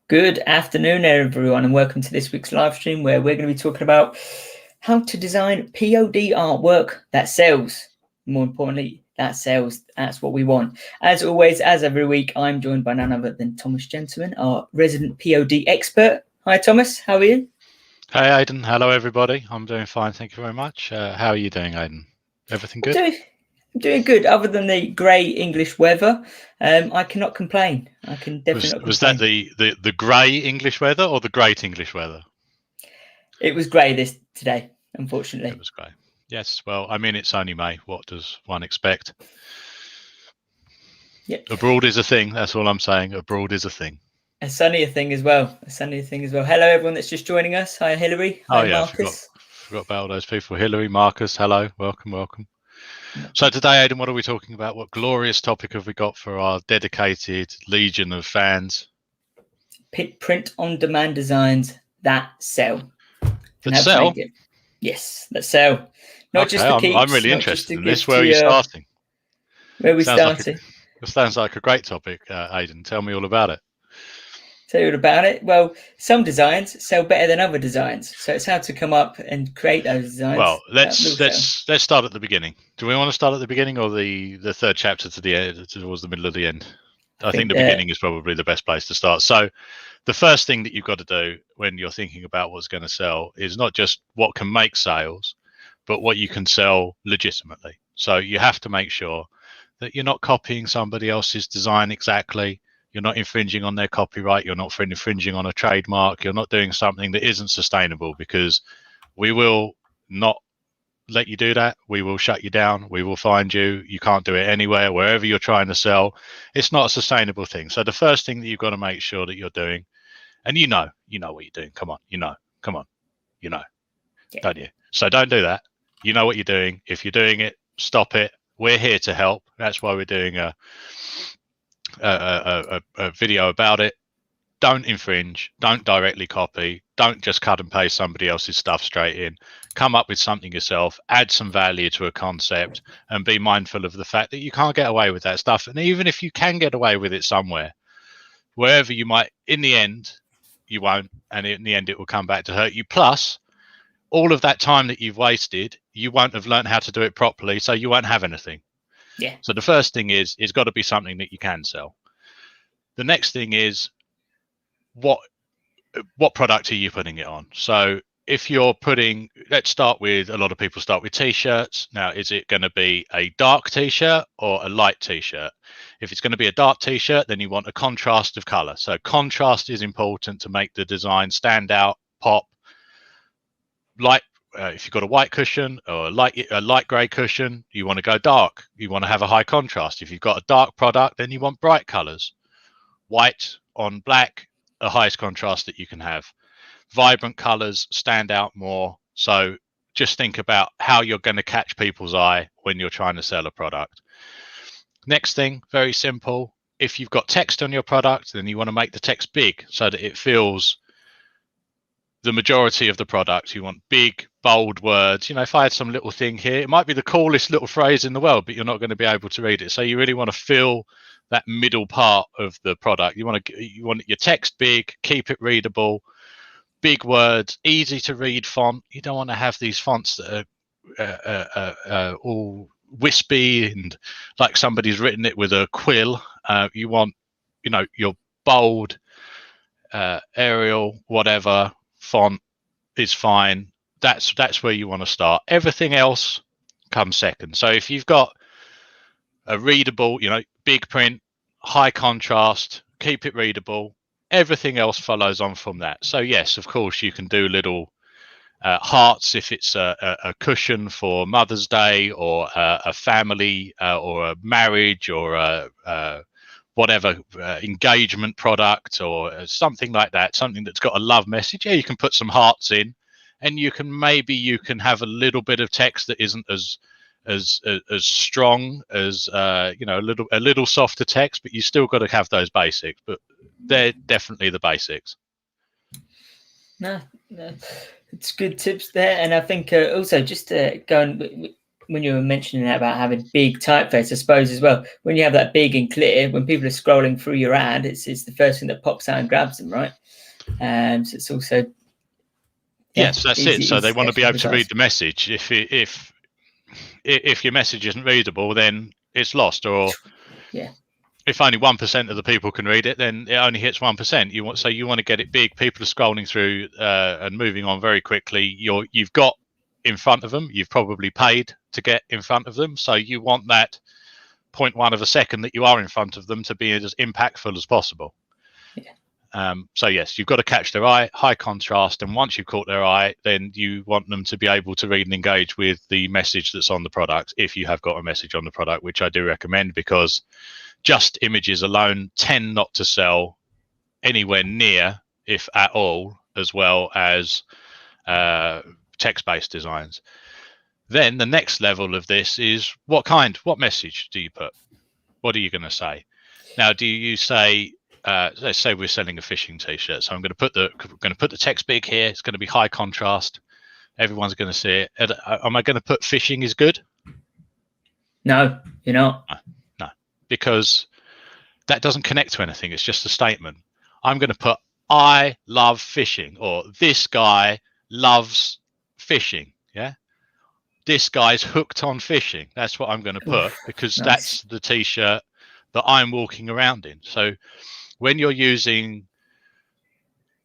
Good afternoon, everyone, and welcome to this week's live stream where we're going to be talking about how to design POD artwork that sells. More importantly, that sells. That's what we want. As always, as every week, I'm joined by none other than Thomas Gentleman, our resident POD expert. Hi, Thomas. How are you? Hey, Aidan. Hello, everybody. I'm doing fine. Thank you very much. How are you doing, Aidan? Everything good? I'm doing good. Other than the grey English weather, I cannot complain. I can definitely not complain. Was that the grey English weather or the great English weather? It was grey today, unfortunately. It was grey. Yes. Well, I mean, it's only May. What does one expect? Yep. Abroad is a thing. That's all I'm saying. Abroad is a thing. A sunnier thing as well. Hello, everyone that's just joining us. Hi, Hillary. Hi, Marcus. Forgot about all those people. Hillary, Marcus, hello. Welcome. So today, Aidan, what are we talking about? What glorious topic have we got for our dedicated legion of fans? Print-on-demand designs that sell. That sell? Yes, that sell. Not just for keeps. I'm really interested in this. Where are you starting? Where we starting? It sounds like a great topic, Aidan. Tell me all about it. Tell you all about it. Well, some designs sell better than other designs, so it's how to come up and create those designs. Well, let's start at the beginning. Do we want to start at the beginning or the third chapter to the end, towards the middle of the end? I think the beginning is probably the best place to start. So, the first thing that you've got to do when you're thinking about what's going to sell is not just what can make sales, but what you can sell legitimately. So you have to make sure that you're not copying somebody else's design exactly. You're not infringing on their copyright. You're not infringing on a trademark. You're not doing something that isn't sustainable, because we will not let you do that. We will shut you down. We will find you. You can't do it anywhere, wherever you're trying to sell. It's not a sustainable thing. So the first thing that you've got to make sure that you're doing, and you know what you're doing. Come on, don't you? So don't do that. You know what you're doing. If you're doing it, stop it. We're here to help. That's why we're doing a video about it. Don't infringe. Don't directly copy. Don't just cut and paste somebody else's stuff straight in. Come up with something yourself. Add some value to a concept, and be mindful of the fact that you can't get away with that stuff. And even if you can get away with it somewhere, wherever you might, in the end, you won't. And in the end, it will come back to hurt you. Plus, all of that time that you've wasted, you won't have learned how to do it properly, so you won't have anything. Yeah. So the first thing is, it's got to be something that you can sell. The next thing is, what product are you putting it on? So if you're putting, let's start with, a lot of people start with t-shirts. Now, is it going to be a dark t-shirt or a light t-shirt? If it's going to be a dark t-shirt, then you want a contrast of color. So contrast is important to make the design stand out, pop. Light, if you've got a white cushion or a light gray cushion, you want to go dark. You want to have a high contrast. If you've got a dark product, then you want bright colors. White on black, the highest contrast that you can have. Vibrant colors stand out more. So just think about how you're going to catch people's eye when you're trying to sell a product. Next thing, very simple. If you've got text on your product, then you want to make the text big so that it fills the majority of the product. You want big, bold words. If I had some little thing here, it might be the coolest little phrase in the world, but you're not going to be able to read it. So you really want to fill that middle part of the product. You want your text big, keep it readable, big words, easy to read font. You don't want to have these fonts that are all wispy and like somebody's written it with a quill. You want, your bold, Arial, whatever font is fine. That's where you want to start. Everything else comes second. So if you've got a readable, big print, high contrast, keep it readable, everything else follows on from that. So yes, of course, you can do little hearts if it's a cushion for Mother's Day, or a family, or a marriage, or a whatever engagement product, or something like that, something that's got a love message. Yeah, you can put some hearts in, and you can have a little bit of text that isn't as strong as a little softer text, but you still got to have those basics. But they're definitely the basics. No, it's good tips there. And I think also just going when you were mentioning that about having big typeface, I suppose as well, when you have that big and clear, when people are scrolling through your ad, it's the first thing that pops out and grabs them, right? So it's also yes, that's it. So they want to be able to read precise. the message. If your message isn't readable, then it's lost. Or if only 1% of the people can read it, then it only hits 1%. You want to get it big. People are scrolling through and moving on very quickly. You've got in front of them. You've probably paid to get in front of them, so you want that 0.1 of a second that you are in front of them to be as impactful as possible. So yes, you've got to catch their eye, high contrast, and once you've caught their eye, then you want them to be able to read and engage with the message that's on the product, if you have got a message on the product, which I do recommend, because just images alone tend not to sell anywhere near, if at all, as well as text-based designs. Then the next level of this is what message do you put? What are you going to say? Now, do you say, let's say we're selling a fishing t-shirt, so I'm going to put the text big here. It's going to be high contrast. Everyone's going to see it. Am I going to put fishing is good? No, you're not. No, because that doesn't connect to anything. It's just a statement. I'm going to put I love fishing, or this guy loves fishing. Yeah, this guy's hooked on fishing. That's what I'm going to put, because nice. That's the t-shirt that I'm walking around in. So when you're using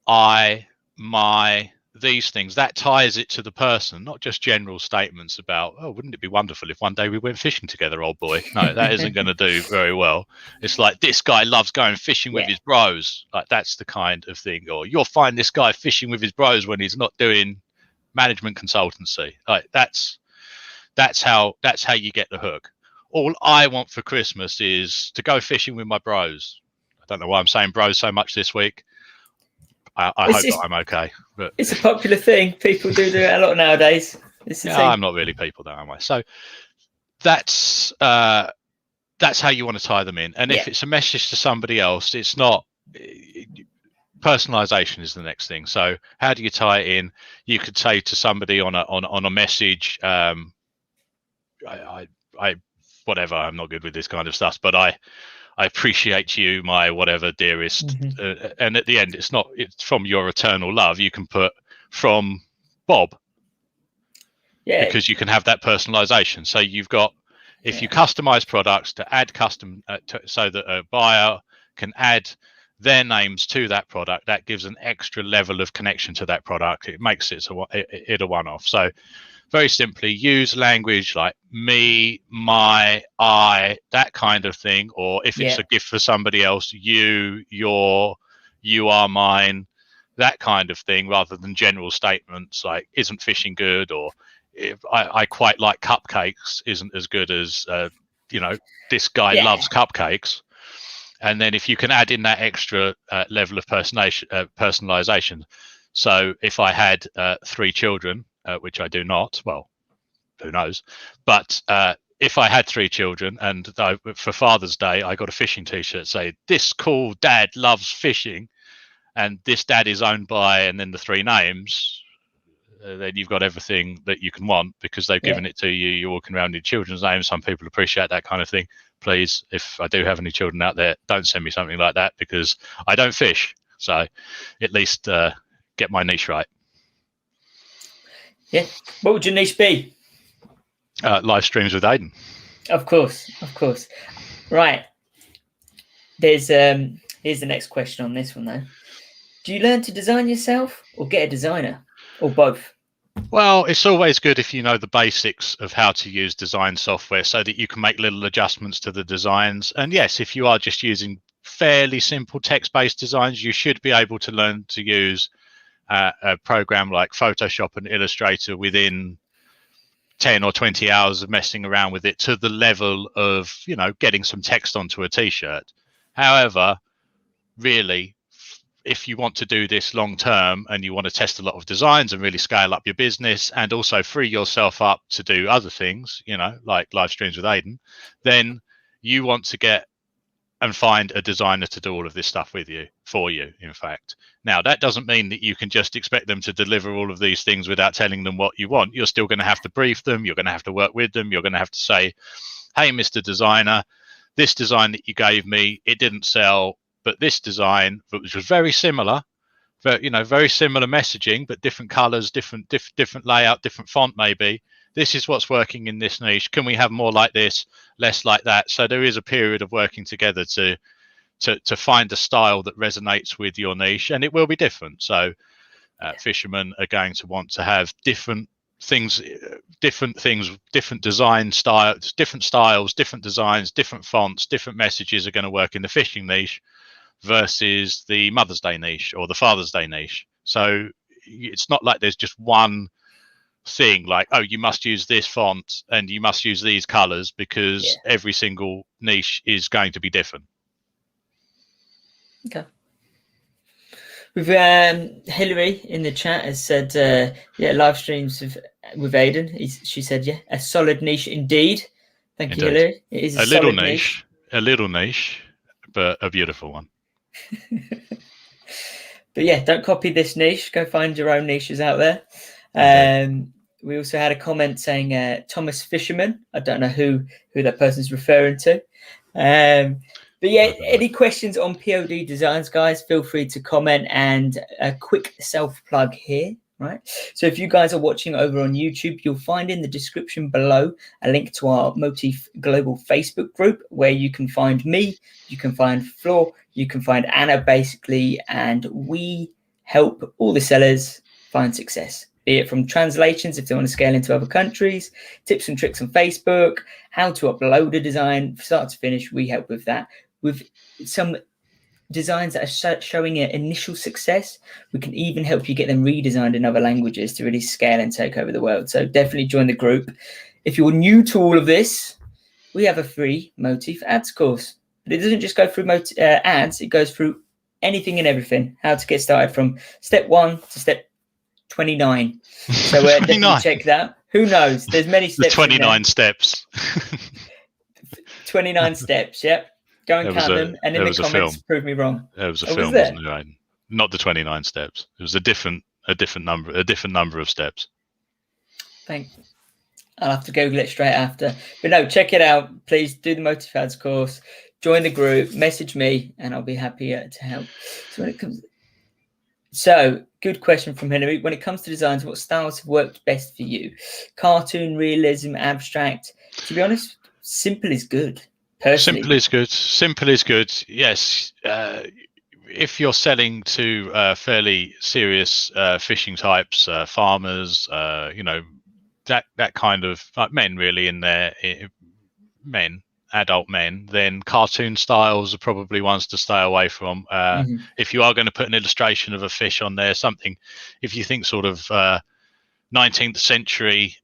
I, my, these things, that ties it to the person, not just general statements about, oh, wouldn't it be wonderful if one day we went fishing together, old boy? No, that isn't going to do very well. It's like, this guy loves going fishing with his bros. Like, that's the kind of thing. Or you'll find this guy fishing with his bros when he's not doing management consultancy. Like, that's how you get the hook. All I want for Christmas is to go fishing with my bros. I don't know why I'm saying bros so much this week. I hope that I'm okay. But it's a popular thing. People do it a lot nowadays. I'm not really people, though, am I? So that's how you want to tie them in. And if it's a message to somebody else, it's not. Personalization is the next thing. So how do you tie it in? You could say to somebody on a message, I whatever. I'm not good with this kind of stuff, but I appreciate you, my whatever dearest. And at the end, it's from your eternal love. You can put from Bob, because you can have that personalization. So you've got, if you customize products to add custom, so that a buyer can add their names to that product, that gives an extra level of connection to that product. It makes it a one-off. So very simply, use language like me, my, I, that kind of thing. Or if it's a gift for somebody else, you, your, you are mine, that kind of thing, rather than general statements like, isn't fishing good? Or I quite like cupcakes, isn't as good as, this guy loves cupcakes. And then if you can add in that extra level of personalization. So if I had 3 children, which I do not, well, who knows? But if I had 3 children and for Father's Day, I got a fishing t-shirt, say, this cool dad loves fishing, and this dad is owned by, and then the 3 names, then you've got everything that you can want, because they've given it to you. You're walking around with your children's names. Some people appreciate that kind of thing. Please, if I do have any children out there, don't send me something like that, because I don't fish. So at least get my niche right. Yeah. What would your niche be? Live streams with Aidan. Of course. Right. Here's the next question on this one, though. Do you learn to design yourself or get a designer, or both? Well, it's always good if you know the basics of how to use design software, so that you can make little adjustments to the designs. And yes, if you are just using fairly simple text-based designs, you should be able to learn to use a program like Photoshop and Illustrator within 10 or 20 hours of messing around with it, to the level of, getting some text onto a t-shirt. However, really, if you want to do this long term and you want to test a lot of designs and really scale up your business, and also free yourself up to do other things, like live streams with Aidan, then you want to get and find a designer to do all of this stuff for you, in fact. Now, that doesn't mean that you can just expect them to deliver all of these things without telling them what you want. You're still going to have to brief them. You're going to have to work with them. You're going to have to say, hey, Mr. Designer, this design that you gave me, it didn't sell, but this design, which was very similar, very similar messaging, but different colors, different layout, different font maybe. This is what's working in this niche. Can we have more like this, less like that? So there is a period of working together to find a style that resonates with your niche, and it will be different. So fishermen are going to want to have different things, different design styles, different designs, different fonts, different messages are going to work in the fishing niche versus the Mother's Day niche or the Father's Day niche. So it's not like there's just one thing like, oh, you must use this font and you must use these colors, because every single niche is going to be different. Okay. With Hillary in the chat has said, live streams with Aidan. She said, a solid niche indeed. Thank you, Hillary. It is a little niche, but a beautiful one. But don't copy this niche. Go find your own niches out there. We also had a comment saying Thomas Fisherman. I don't know who that person's referring to. But any questions on POD designs, guys, feel free to comment. And a quick self-plug here, right? So if you guys are watching over on YouTube, you'll find in the description below a link to our Motif Global Facebook group, where you can find me, you can find Flor, you can find Anna, basically, and we help all the sellers find success. Be it from translations if they want to scale into other countries, tips and tricks on Facebook, how to upload a design, start to finish, we help with that. With some designs that are showing an initial success, we can even help you get them redesigned in other languages to really scale and take over the world. So definitely join the group. If you're new to all of this, we have a free Motif ads course. But it doesn't just go through ads, it goes through anything and everything. How to get started from step 1 to step 29. So definitely check that. Who knows? There's many steps. The 29 steps. 29 steps, yep. Go and count them, and in the comments, prove me wrong. There was a film, wasn't it? Right? Not the 29 steps. It was a different number of steps. Thanks. I'll have to Google it straight after. But no, check it out. Please do the Motif Ads course. Join the group. Message me, and I'll be happy to help. So good question from Hillary. When it comes to designs, what styles have worked best for you? Cartoon, realism, abstract. To be honest, simple is good. Personally. Simple is good. Yes. If you're selling to fairly serious fishing types, farmers, that kind of men, really, adult men, then cartoon styles are probably ones to stay away from. If you are going to put an illustration of a fish on there, something, if you think sort of 19th century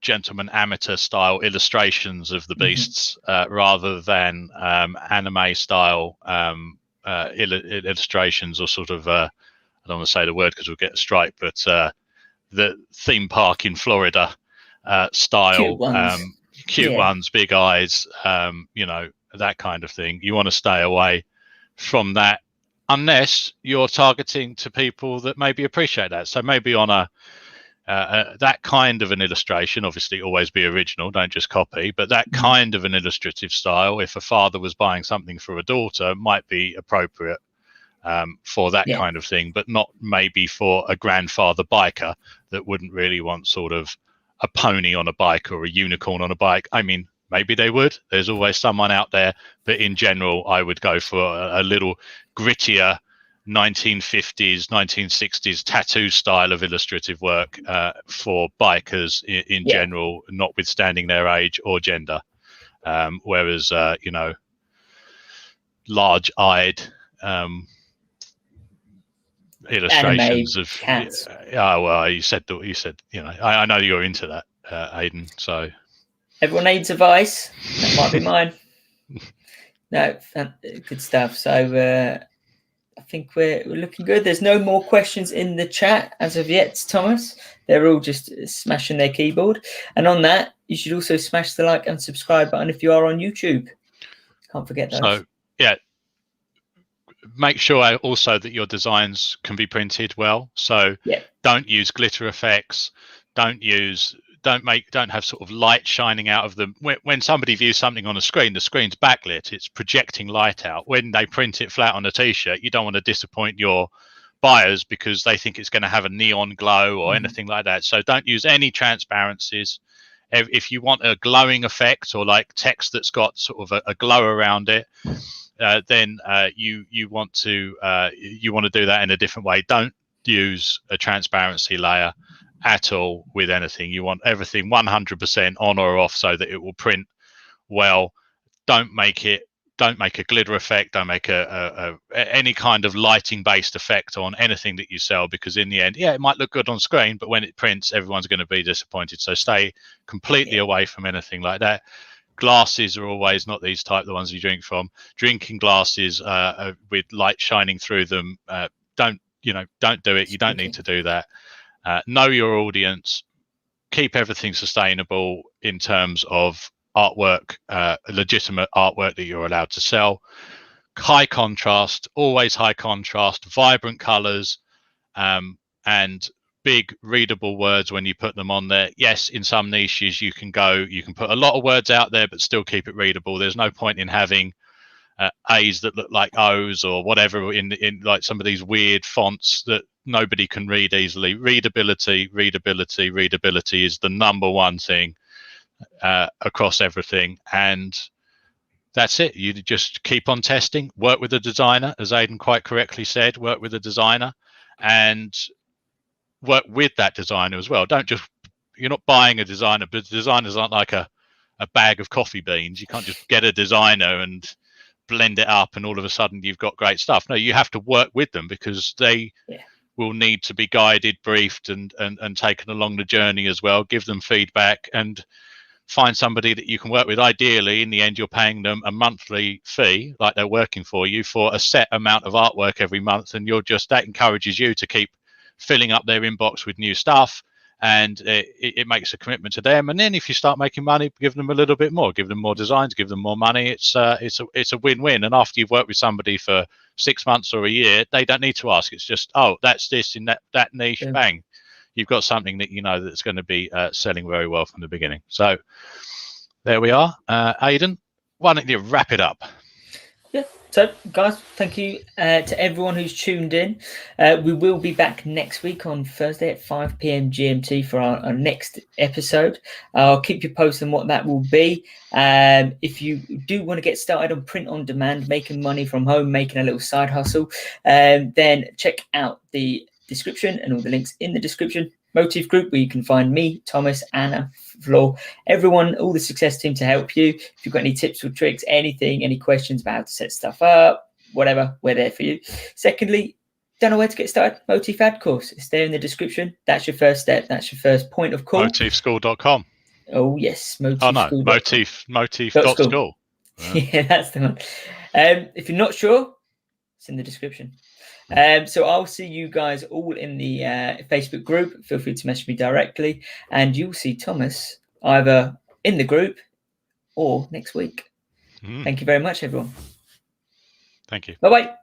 gentleman amateur style illustrations of the beasts, rather than anime style illustrations, or sort of I don't want to say the word because we'll get a strike, but the theme park in Florida style, cute ones, big eyes, that kind of thing. You want to stay away from that unless you're targeting to people that maybe appreciate that. So maybe on that kind of an illustration, obviously always be original, don't just copy, but that kind of an illustrative style, if a father was buying something for a daughter, might be appropriate for that kind of thing, but not maybe for a grandfather biker that wouldn't really want sort of a pony on a bike or a unicorn on a bike. I mean, maybe they would. There's always someone out there, but in general, I would go for a little grittier 1950s, 1960s tattoo style of illustrative work for bikers in general, notwithstanding their age or gender. Whereas, large-eyed illustrations anime of cats. You said I know you're into that, Aidan. So everyone needs a vice. That might be mine. No, good stuff. So I think we're looking good. There's no more questions in the chat as of yet, Thomas. They're all just smashing their keyboard. And on that, you should also smash the like and subscribe button if you are on YouTube. Can't forget those. So yeah, make sure also that your designs can be printed well. So don't use glitter effects. Don't have sort of light shining out of them. When somebody views something on a screen, the screen's backlit. It's projecting light out. When they print it flat on a t-shirt, you don't want to disappoint your buyers because they think it's going to have a neon glow or anything like that. So don't use any transparencies. If you want a glowing effect or like text that's got sort of a glow around it, then you want to do that in a different way. Don't use a transparency layer at all with anything. You want everything 100% on or off so that it will print well. Don't make a glitter effect. Don't make any kind of lighting based effect on anything that you sell, because in the end, it might look good on screen, but when it prints, everyone's going to be disappointed. So stay completely away from anything like that. Glasses are always not these type, the ones you drink from. Drinking glasses with light shining through them. Don't do it. You don't need to do that. Know your audience. Keep everything sustainable in terms of artwork, legitimate artwork that you're allowed to sell. High contrast, always high contrast, vibrant colors, and big readable words when you put them on there. Yes, in some niches you can put a lot of words out there but still keep it readable. There's no point in having A's that look like O's or whatever in like some of these weird fonts that nobody can read easily. Readability is the number one thing across everything, and that's it. You just keep on testing, work with a designer, as Aidan quite correctly said, work with a designer and work with that designer as well. You're not buying a designer, but designers aren't like a bag of coffee beans. You can't just get a designer and blend it up and all of a sudden you've got great stuff. No, you have to work with them because they will need to be guided, briefed and taken along the journey as well. Give them feedback and find somebody that you can work with. Ideally, in the end, you're paying them a monthly fee, like they're working for you, for a set amount of artwork every month, and that encourages you to keep filling up their inbox with new stuff, and it makes a commitment to them. And then if you start making money, give them a little bit more, give them more designs, give them more money. It's a win-win. And after you've worked with somebody for 6 months or a year, they don't need to ask. It's just, oh, that's this in that niche, bang. You've got something that you know that's going to be selling very well from the beginning. So there we are. Aidan, why don't you wrap it up? Yeah. So, guys, thank you to everyone who's tuned in. We will be back next week on Thursday at 5 p.m. GMT for our next episode. I'll keep you posted on what that will be. If you do want to get started on print on demand, making money from home, making a little side hustle, then check out the description and all the links in the description. Motif Group, where you can find me, Thomas, Anna, Flo, everyone, all the success team to help you. If you've got any tips or tricks, anything, any questions about how to set stuff up, whatever, we're there for you. Secondly, don't know where to get started? Motif ad course. It's there in the description. That's your first step. That's your first point of call. Motifschool.com. Oh, yes. Motif.school. Yeah, that's the one. If you're not sure, it's in the description. So I'll see you guys all in the Facebook group. Feel free to message me directly, and you'll see Thomas either in the group or next week. Thank you very much, everyone. Thank you. Bye-bye.